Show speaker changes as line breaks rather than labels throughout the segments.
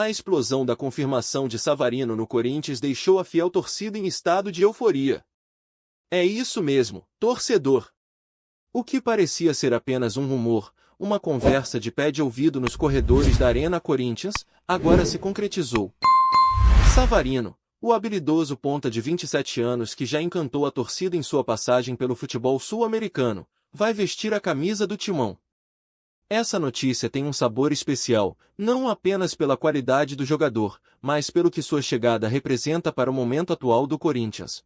A explosão da confirmação de Savarino no Corinthians deixou a fiel torcida em estado de euforia. É isso mesmo, torcedor! O que parecia ser apenas um rumor, uma conversa de pé de ouvido nos corredores da Arena Corinthians, agora se concretizou. Savarino, o habilidoso ponta de 27 anos que já encantou a torcida em sua passagem pelo futebol sul-americano, vai vestir a camisa do Timão. Essa notícia tem um sabor especial, não apenas pela qualidade do jogador, mas pelo que sua chegada representa para o momento atual do Corinthians.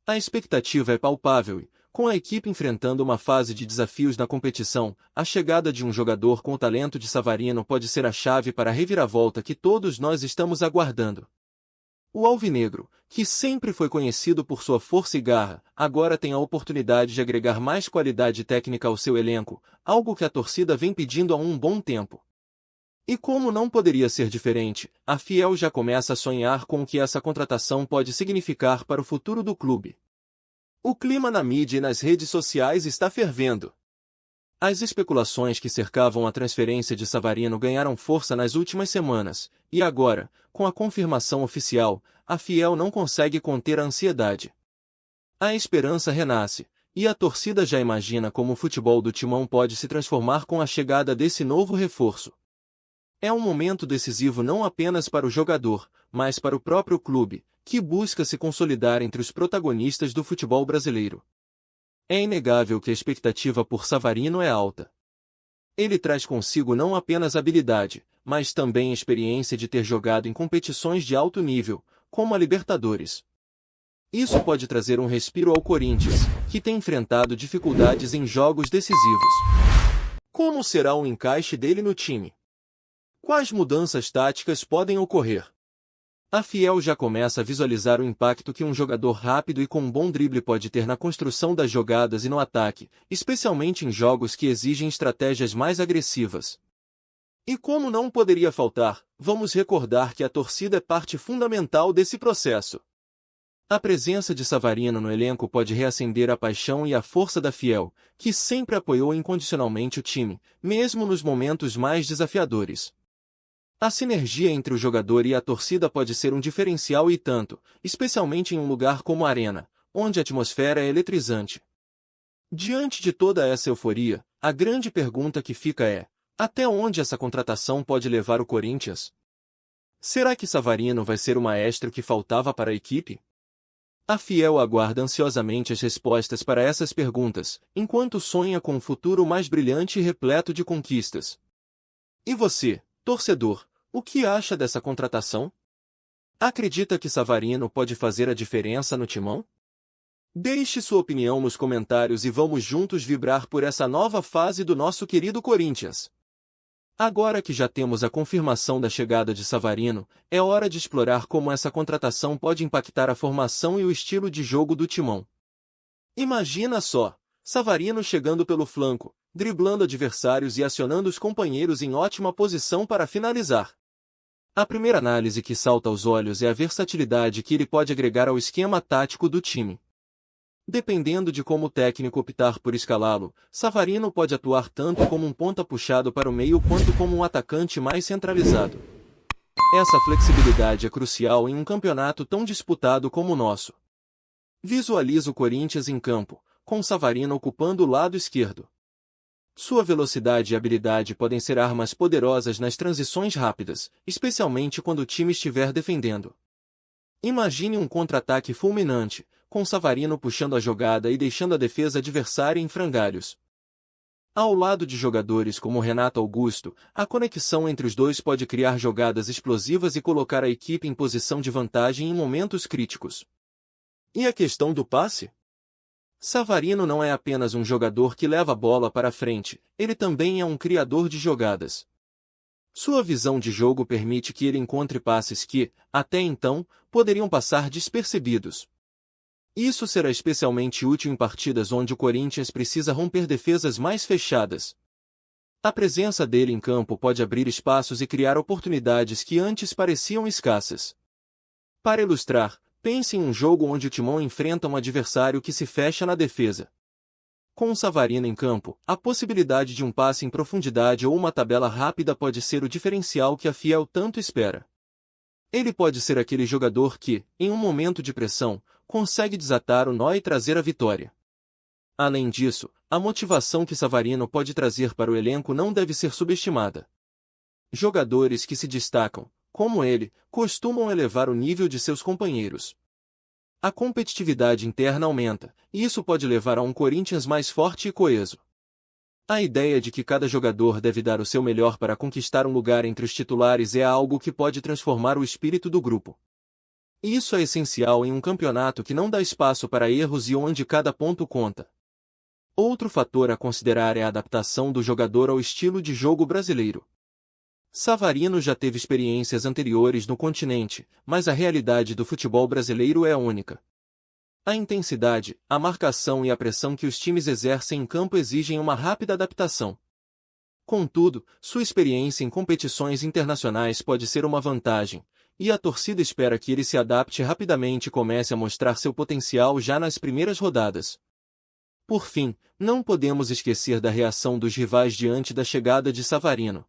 A expectativa é palpável e, com a equipe enfrentando uma fase de desafios na competição, a chegada de um jogador com o talento de Savarino pode ser a chave para a reviravolta que todos nós estamos aguardando. O alvinegro, que sempre foi conhecido por sua força e garra, agora tem a oportunidade de agregar mais qualidade técnica ao seu elenco, algo que a torcida vem pedindo há um bom tempo. E como não poderia ser diferente, a Fiel já começa a sonhar com o que essa contratação pode significar para o futuro do clube. O clima na mídia e nas redes sociais está fervendo. As especulações que cercavam a transferência de Savarino ganharam força nas últimas semanas, e agora, com a confirmação oficial, a Fiel não consegue conter a ansiedade. A esperança renasce, e a torcida já imagina como o futebol do Timão pode se transformar com a chegada desse novo reforço. É um momento decisivo não apenas para o jogador, mas para o próprio clube, que busca se consolidar entre os protagonistas do futebol brasileiro. É inegável que a expectativa por Savarino é alta. Ele traz consigo não apenas habilidade, mas também experiência de ter jogado em competições de alto nível, como a Libertadores. Isso pode trazer um respiro ao Corinthians, que tem enfrentado dificuldades em jogos decisivos. Como será o encaixe dele no time? Quais mudanças táticas podem ocorrer? A Fiel já começa a visualizar o impacto que um jogador rápido e com um bom drible pode ter na construção das jogadas e no ataque, especialmente em jogos que exigem estratégias mais agressivas. E como não poderia faltar, vamos recordar que a torcida é parte fundamental desse processo. A presença de Savarino no elenco pode reacender a paixão e a força da Fiel, que sempre apoiou incondicionalmente o time, mesmo nos momentos mais desafiadores. A sinergia entre o jogador e a torcida pode ser um diferencial e tanto, especialmente em um lugar como a Arena, onde a atmosfera é eletrizante. Diante de toda essa euforia, a grande pergunta que fica é: até onde essa contratação pode levar o Corinthians? Será que Savarino vai ser o maestro que faltava para a equipe? A Fiel aguarda ansiosamente as respostas para essas perguntas, enquanto sonha com um futuro mais brilhante e repleto de conquistas. E você, torcedor, o que acha dessa contratação? Acredita que Savarino pode fazer a diferença no Timão? Deixe sua opinião nos comentários e vamos juntos vibrar por essa nova fase do nosso querido Corinthians. Agora que já temos a confirmação da chegada de Savarino, é hora de explorar como essa contratação pode impactar a formação e o estilo de jogo do Timão. Imagina só, Savarino chegando pelo flanco, driblando adversários e acionando os companheiros em ótima posição para finalizar. A primeira análise que salta aos olhos é a versatilidade que ele pode agregar ao esquema tático do time. Dependendo de como o técnico optar por escalá-lo, Savarino pode atuar tanto como um ponta puxado para o meio quanto como um atacante mais centralizado. Essa flexibilidade é crucial em um campeonato tão disputado como o nosso. Visualiza o Corinthians em campo, com Savarino ocupando o lado esquerdo. Sua velocidade e habilidade podem ser armas poderosas nas transições rápidas, especialmente quando o time estiver defendendo. Imagine um contra-ataque fulminante, com Savarino puxando a jogada e deixando a defesa adversária em frangalhos. Ao lado de jogadores como Renato Augusto, a conexão entre os dois pode criar jogadas explosivas e colocar a equipe em posição de vantagem em momentos críticos. E a questão do passe? Savarino não é apenas um jogador que leva a bola para frente, ele também é um criador de jogadas. Sua visão de jogo permite que ele encontre passes que, até então, poderiam passar despercebidos. Isso será especialmente útil em partidas onde o Corinthians precisa romper defesas mais fechadas. A presença dele em campo pode abrir espaços e criar oportunidades que antes pareciam escassas. Para ilustrar, pense em um jogo onde o Timão enfrenta um adversário que se fecha na defesa. Com o Savarino em campo, a possibilidade de um passe em profundidade ou uma tabela rápida pode ser o diferencial que a Fiel tanto espera. Ele pode ser aquele jogador que, em um momento de pressão, consegue desatar o nó e trazer a vitória. Além disso, a motivação que Savarino pode trazer para o elenco não deve ser subestimada. Jogadores que se destacam, como ele, costumam elevar o nível de seus companheiros. A competitividade interna aumenta, e isso pode levar a um Corinthians mais forte e coeso. A ideia de que cada jogador deve dar o seu melhor para conquistar um lugar entre os titulares é algo que pode transformar o espírito do grupo. Isso é essencial em um campeonato que não dá espaço para erros e onde cada ponto conta. Outro fator a considerar é a adaptação do jogador ao estilo de jogo brasileiro. Savarino já teve experiências anteriores no continente, mas a realidade do futebol brasileiro é única. A intensidade, a marcação e a pressão que os times exercem em campo exigem uma rápida adaptação. Contudo, sua experiência em competições internacionais pode ser uma vantagem, e a torcida espera que ele se adapte rapidamente e comece a mostrar seu potencial já nas primeiras rodadas. Por fim, não podemos esquecer da reação dos rivais diante da chegada de Savarino.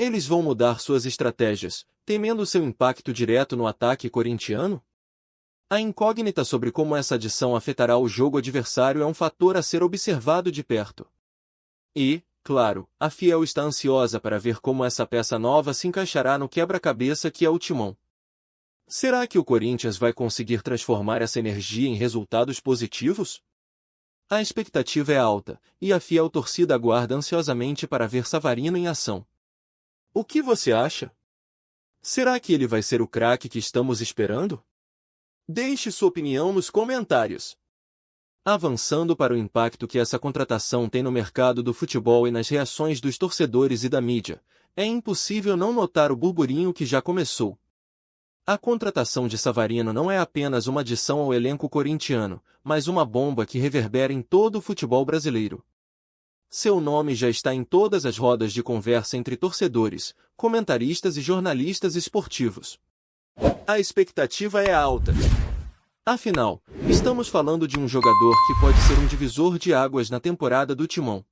Eles vão mudar suas estratégias, temendo seu impacto direto no ataque corintiano? A incógnita sobre como essa adição afetará o jogo adversário é um fator a ser observado de perto. E, claro, a Fiel está ansiosa para ver como essa peça nova se encaixará no quebra-cabeça que é o Timão. Será que o Corinthians vai conseguir transformar essa energia em resultados positivos? A expectativa é alta, e a fiel torcida aguarda ansiosamente para ver Savarino em ação. O que você acha? Será que ele vai ser o craque que estamos esperando? Deixe sua opinião nos comentários. Avançando para o impacto que essa contratação tem no mercado do futebol e nas reações dos torcedores e da mídia, é impossível não notar o burburinho que já começou. A contratação de Savarino não é apenas uma adição ao elenco corintiano, mas uma bomba que reverbera em todo o futebol brasileiro. Seu nome já está em todas as rodas de conversa entre torcedores, comentaristas e jornalistas esportivos. A expectativa é alta. Afinal, estamos falando de um jogador que pode ser um divisor de águas na temporada do Timão.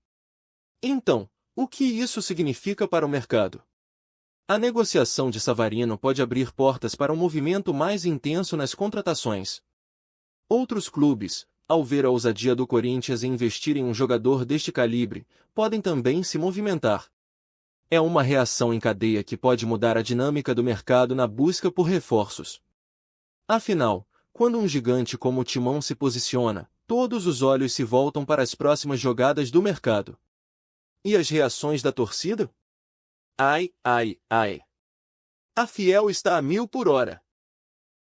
Então, o que isso significa para o mercado? A negociação de Savarino pode abrir portas para um movimento mais intenso nas contratações. Outros clubes, ao ver a ousadia do Corinthians em investir em um jogador deste calibre, podem também se movimentar. É uma reação em cadeia que pode mudar a dinâmica do mercado na busca por reforços. Afinal, quando um gigante como o Timão se posiciona, todos os olhos se voltam para as próximas jogadas do mercado. E as reações da torcida? Ai, ai, ai. A Fiel está a 1000 por hora.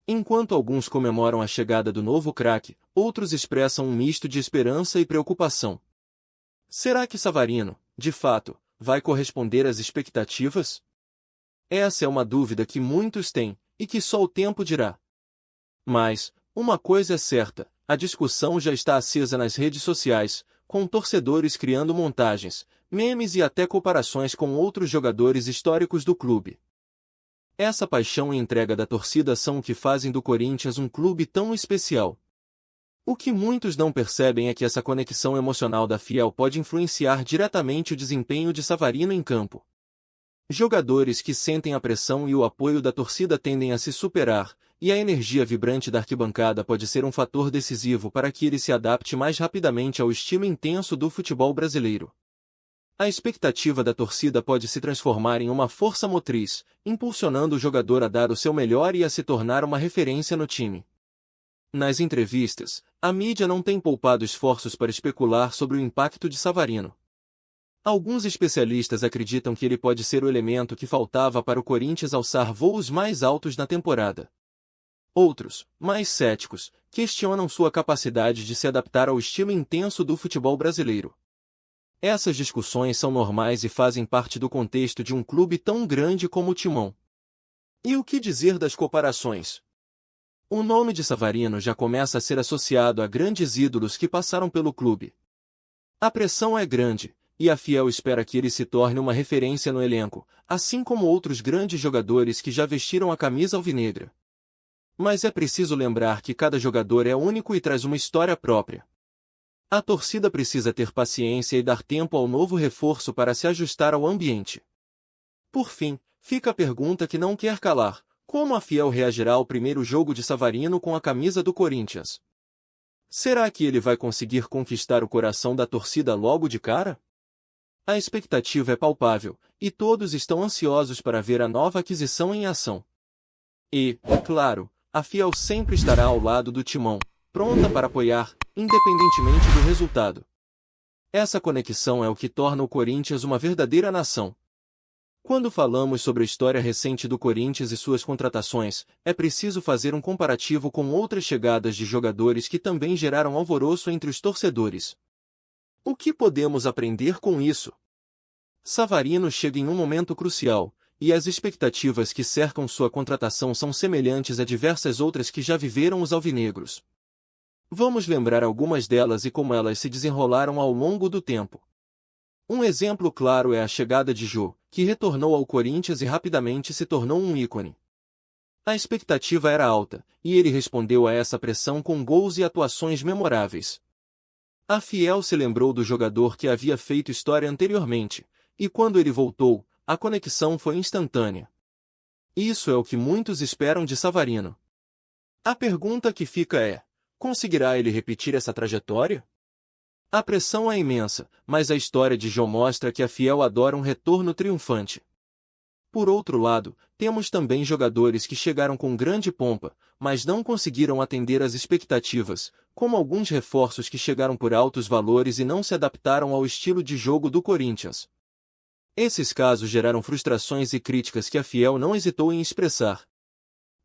Enquanto alguns comemoram a chegada do novo craque, outros expressam um misto de esperança e preocupação. Será que Savarino, de fato, vai corresponder às expectativas? Essa é uma dúvida que muitos têm, e que só o tempo dirá. Mas, uma coisa é certa, a discussão já está acesa nas redes sociais, com torcedores criando montagens, memes e até comparações com outros jogadores históricos do clube. Essa paixão e entrega da torcida são o que fazem do Corinthians um clube tão especial. O que muitos não percebem é que essa conexão emocional da Fiel pode influenciar diretamente o desempenho de Savarino em campo. Jogadores que sentem a pressão e o apoio da torcida tendem a se superar, e a energia vibrante da arquibancada pode ser um fator decisivo para que ele se adapte mais rapidamente ao estilo intenso do futebol brasileiro. A expectativa da torcida pode se transformar em uma força motriz, impulsionando o jogador a dar o seu melhor e a se tornar uma referência no time. Nas entrevistas, a mídia não tem poupado esforços para especular sobre o impacto de Savarino. Alguns especialistas acreditam que ele pode ser o elemento que faltava para o Corinthians alçar voos mais altos na temporada. Outros, mais céticos, questionam sua capacidade de se adaptar ao estilo intenso do futebol brasileiro. Essas discussões são normais e fazem parte do contexto de um clube tão grande como o Timão. E o que dizer das comparações? O nome de Savarino já começa a ser associado a grandes ídolos que passaram pelo clube. A pressão é grande, e a Fiel espera que ele se torne uma referência no elenco, assim como outros grandes jogadores que já vestiram a camisa alvinegra. Mas é preciso lembrar que cada jogador é único e traz uma história própria. A torcida precisa ter paciência e dar tempo ao novo reforço para se ajustar ao ambiente. Por fim, fica a pergunta que não quer calar: como a Fiel reagirá ao primeiro jogo de Savarino com a camisa do Corinthians? Será que ele vai conseguir conquistar o coração da torcida logo de cara? A expectativa é palpável, e todos estão ansiosos para ver a nova aquisição em ação. E, claro, a Fiel sempre estará ao lado do timão, pronta para apoiar, independentemente do resultado. Essa conexão é o que torna o Corinthians uma verdadeira nação. Quando falamos sobre a história recente do Corinthians e suas contratações, é preciso fazer um comparativo com outras chegadas de jogadores que também geraram alvoroço entre os torcedores. O que podemos aprender com isso? Savarino chega em um momento crucial, e as expectativas que cercam sua contratação são semelhantes a diversas outras que já viveram os alvinegros. Vamos lembrar algumas delas e como elas se desenrolaram ao longo do tempo. Um exemplo claro é a chegada de Jô, que retornou ao Corinthians e rapidamente se tornou um ícone. A expectativa era alta, e ele respondeu a essa pressão com gols e atuações memoráveis. A Fiel se lembrou do jogador que havia feito história anteriormente, e quando ele voltou, a conexão foi instantânea. Isso é o que muitos esperam de Savarino. A pergunta que fica é: conseguirá ele repetir essa trajetória? A pressão é imensa, mas a história de Jô mostra que a Fiel adora um retorno triunfante. Por outro lado, temos também jogadores que chegaram com grande pompa, mas não conseguiram atender às expectativas, como alguns reforços que chegaram por altos valores e não se adaptaram ao estilo de jogo do Corinthians. Esses casos geraram frustrações e críticas que a Fiel não hesitou em expressar.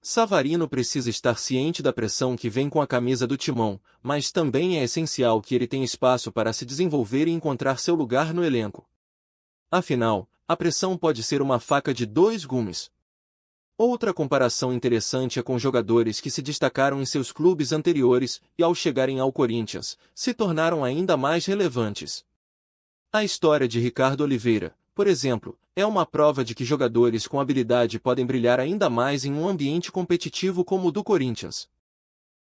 Savarino precisa estar ciente da pressão que vem com a camisa do timão, mas também é essencial que ele tenha espaço para se desenvolver e encontrar seu lugar no elenco. Afinal, a pressão pode ser uma faca de dois gumes. Outra comparação interessante é com jogadores que se destacaram em seus clubes anteriores e, ao chegarem ao Corinthians, se tornaram ainda mais relevantes. A história de Ricardo Oliveira, por exemplo, é uma prova de que jogadores com habilidade podem brilhar ainda mais em um ambiente competitivo como o do Corinthians.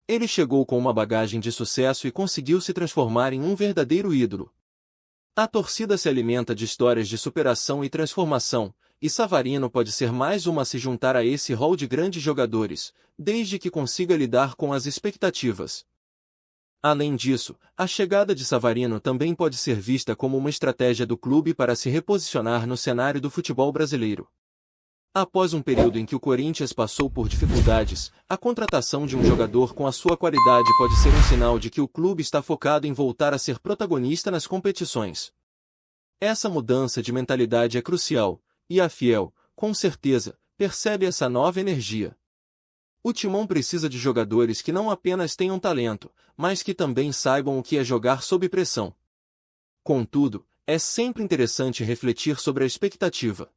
Ele chegou com uma bagagem de sucesso e conseguiu se transformar em um verdadeiro ídolo. A torcida se alimenta de histórias de superação e transformação, e Savarino pode ser mais uma a se juntar a esse rol de grandes jogadores, desde que consiga lidar com as expectativas. Além disso, a chegada de Savarino também pode ser vista como uma estratégia do clube para se reposicionar no cenário do futebol brasileiro. Após um período em que o Corinthians passou por dificuldades, a contratação de um jogador com a sua qualidade pode ser um sinal de que o clube está focado em voltar a ser protagonista nas competições. Essa mudança de mentalidade é crucial, e a Fiel, com certeza, percebe essa nova energia. O Timão precisa de jogadores que não apenas tenham talento, mas que também saibam o que é jogar sob pressão. Contudo, é sempre interessante refletir sobre a expectativa.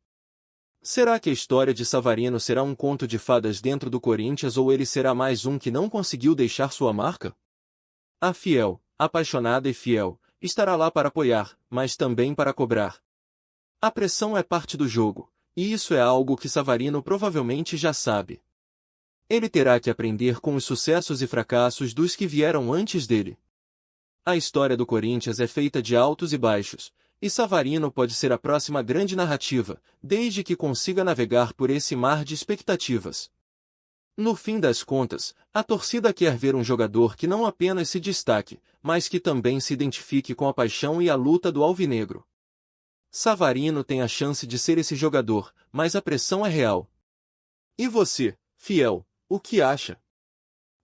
Será que a história de Savarino será um conto de fadas dentro do Corinthians ou ele será mais um que não conseguiu deixar sua marca? A Fiel, apaixonada e fiel, estará lá para apoiar, mas também para cobrar. A pressão é parte do jogo, e isso é algo que Savarino provavelmente já sabe. Ele terá que aprender com os sucessos e fracassos dos que vieram antes dele. A história do Corinthians é feita de altos e baixos, e Savarino pode ser a próxima grande narrativa, desde que consiga navegar por esse mar de expectativas. No fim das contas, a torcida quer ver um jogador que não apenas se destaque, mas que também se identifique com a paixão e a luta do alvinegro. Savarino tem a chance de ser esse jogador, mas a pressão é real. E você, Fiel, o que acha?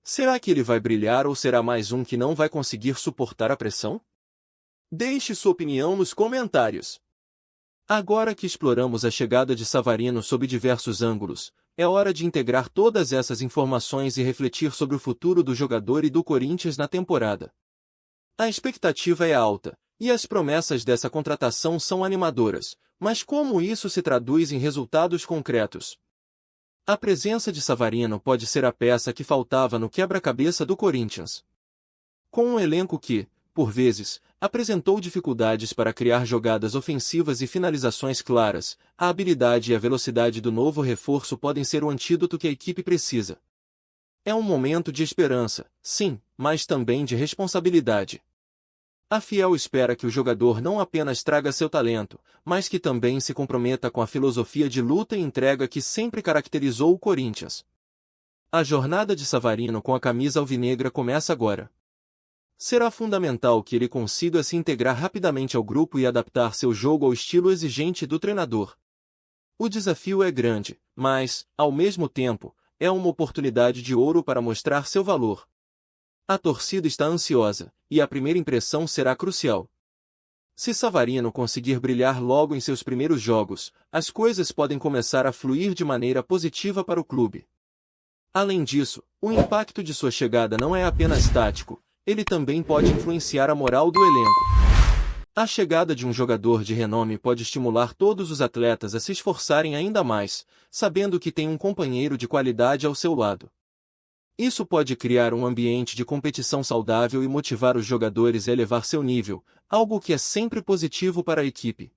Será que ele vai brilhar ou será mais um que não vai conseguir suportar a pressão? Deixe sua opinião nos comentários. Agora que exploramos a chegada de Savarino sob diversos ângulos, é hora de integrar todas essas informações e refletir sobre o futuro do jogador e do Corinthians na temporada. A expectativa é alta, e as promessas dessa contratação são animadoras, mas como isso se traduz em resultados concretos? A presença de Savarino pode ser a peça que faltava no quebra-cabeça do Corinthians. Com um elenco que, por vezes, apresentou dificuldades para criar jogadas ofensivas e finalizações claras, a habilidade e a velocidade do novo reforço podem ser o antídoto que a equipe precisa. É um momento de esperança, sim, mas também de responsabilidade. A Fiel espera que o jogador não apenas traga seu talento, mas que também se comprometa com a filosofia de luta e entrega que sempre caracterizou o Corinthians. A jornada de Savarino com a camisa alvinegra começa agora. Será fundamental que ele consiga se integrar rapidamente ao grupo e adaptar seu jogo ao estilo exigente do treinador. O desafio é grande, mas, ao mesmo tempo, é uma oportunidade de ouro para mostrar seu valor. A torcida está ansiosa, e a primeira impressão será crucial. Se Savarino conseguir brilhar logo em seus primeiros jogos, as coisas podem começar a fluir de maneira positiva para o clube. Além disso, o impacto de sua chegada não é apenas tático, ele também pode influenciar a moral do elenco. A chegada de um jogador de renome pode estimular todos os atletas a se esforçarem ainda mais, sabendo que tem um companheiro de qualidade ao seu lado. Isso pode criar um ambiente de competição saudável e motivar os jogadores a elevar seu nível, algo que é sempre positivo para a equipe.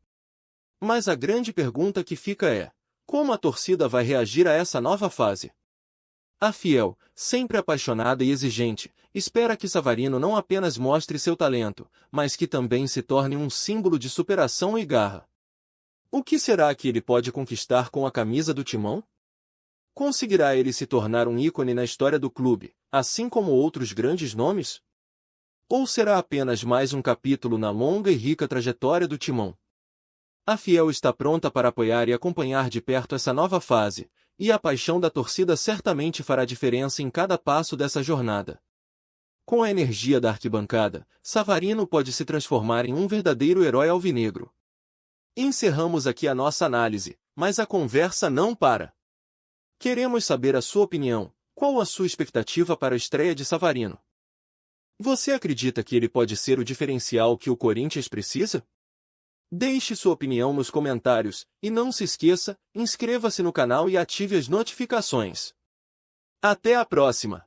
Mas a grande pergunta que fica é: como a torcida vai reagir a essa nova fase? A Fiel, sempre apaixonada e exigente, espera que Savarino não apenas mostre seu talento, mas que também se torne um símbolo de superação e garra. O que será que ele pode conquistar com a camisa do Timão? Conseguirá ele se tornar um ícone na história do clube, assim como outros grandes nomes? Ou será apenas mais um capítulo na longa e rica trajetória do Timão? A Fiel está pronta para apoiar e acompanhar de perto essa nova fase, e a paixão da torcida certamente fará diferença em cada passo dessa jornada. Com a energia da arquibancada, Savarino pode se transformar em um verdadeiro herói alvinegro. Encerramos aqui a nossa análise, mas a conversa não para. Queremos saber a sua opinião. Qual a sua expectativa para a estreia de Savarino? Você acredita que ele pode ser o diferencial que o Corinthians precisa? Deixe sua opinião nos comentários, e não se esqueça, inscreva-se no canal e ative as notificações. Até a próxima!